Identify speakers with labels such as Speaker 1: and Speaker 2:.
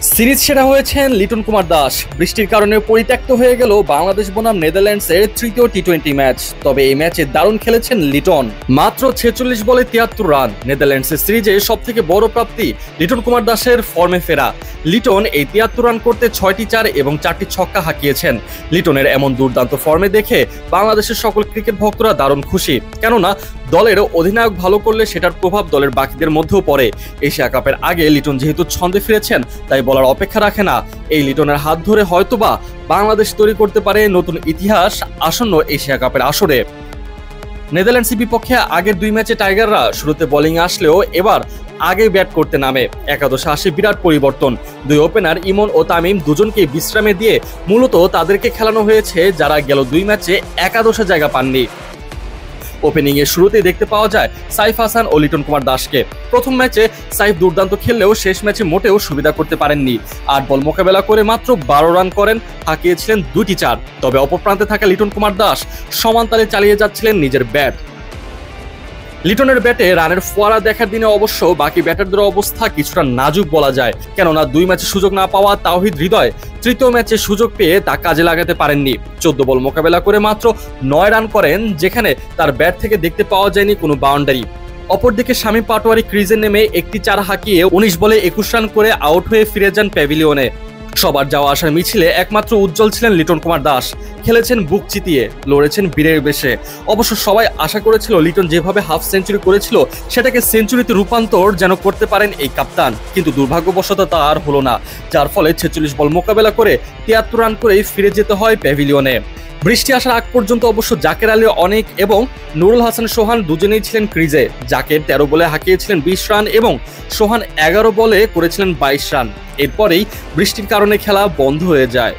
Speaker 1: Series সেরা হয়েছেন লিটন কুমার দাস। বৃষ্টির কারণে পরিত্যক্ত হয়ে গেল বাংলাদেশ বনাম নেদারল্যান্ডসের তৃতীয় টি-20 ম্যাচ। তবে এই ম্যাচে দারুণ খেলেছেন লিটন, মাত্র 46 বলে 73 রান। নেদারল্যান্ডসের সিরিজে সবথেকে বড় প্রাপ্তি লিটন কুমার দাসের ফর্মে ফেরা। লিটন এই 73 রান করতে 6টি চার এবং 4টি ছক্কা হাঁকিয়েছেন। লিটনের এমন দুর্দান্ত ফর্মে দেখে বাংলাদেশের সকল ক্রিকেট ভক্তরা দারুণ খুশি, কেননা দলের অধিনায়ক ভালো করলে সেটার প্রভাব দলের বাকিদের মধ্যেও পড়ে। এশিয়া কাপের আগে লিটন যেহেতু ছন্দে ফিরেছেন, তাই বলার অপেক্ষা রাখে না। এই লিটনের হাত ধরে হয়তোবা বাংলাদেশ তৈরি করতে পারে নতুন ইতিহাস আসন্ন এশিয়া কাপের আসরে। নেদারল্যান্ডসের বিপক্ষে আগের 2 ম্যাচে টাইগাররা শুরুতে বোলিং আসলেও এবার আগে ব্যাট করতে নামে। একাদশে আসে বিরাট পরিবর্তন। 2 ওপেনার ইমন ও তামিম দুজনকে বিশ্রামে দিয়ে মূলত তাদেরকে খেলানো হয়েছে যারা গেল 2 ম্যাচে একাদশে জায়গা পাননি। ওপেনিং এর শুরুতেই দেখতে পাওয়া যায় সাইফ হাসান ও লিটন কুমার দাসকে। প্রথম ম্যাচে সাইফ দুর্দান্ত খেললেও শেষ ম্যাচে মোটেও সুবিধা করতে পারেননি। 8 বল মোকাবেলা করে মাত্র 12 রান করেন, হাঁকিয়েছিলেন 2টি চার। তবে অপর প্রান্তে থাকা লিটন কুমার দাস সমান তালে চালিয়ে যাচ্ছিলেন নিজের ব্যাট। লিটনের ব্যাটে রানের ফোয়ারা দেখার দিনে অবশ্য বাকি ব্যাটারদের অবস্থা কিছুটা নাজুক বলা যায়, কেননা 2 ম্যাচে সুযোগ না পাওয়া তাওহিদ হৃদয় তৃতীয় ম্যাচে সুযোগ পেয়ে তা কাজে লাগাতে পারেননি। 14 বল মোকাবেলা করে মাত্র 9 রান করেন, যেখানে তার ব্যাট থেকে দেখতে পাওয়া যায়নি কোনো বাউন্ডারি। অপরদিকে শামীম পাটোয়ারি ক্রিজে নেমে একটি চার হাঁকিয়ে 19 বলে 21 রান করে আউট হয়ে ফিরে যান প্যাভিলিয়নে। সবার যাওয়া আসার মিছিলে একমাত্র উজ্জ্বল ছিলেন লিটন কুমার দাস। খেলেছেন বুক চিতিয়ে, লড়েছেন বীরের বেশে। অবশ্য সবাই আশা করেছিল লিটন যেভাবে হাফ সেঞ্চুরি করেছিল সেটাকে সেঞ্চুরিতে রূপান্তর যেন করতে পারেন এই কাপ্তান, কিন্তু দুর্ভাগ্যবশত তা আর হলো না, যার ফলে 46 বল মোকাবেলা করে 73 রান করেই ফিরে যেতে হয় প্যাভিলিয়নে। বৃষ্টি আসার আগ পর্যন্ত অবশ্য জাকের আলী অনেক এবং নুরুল হাসান সোহান দুজনেই ছিলেন ক্রিজে। জাকের 13 বলে হাঁকিয়েছিলেন 20 রান এবং সোহান 11 বলে করেছিলেন 22 রান। এরপরেই বৃষ্টির কারণে খেলা বন্ধ হয়ে যায়।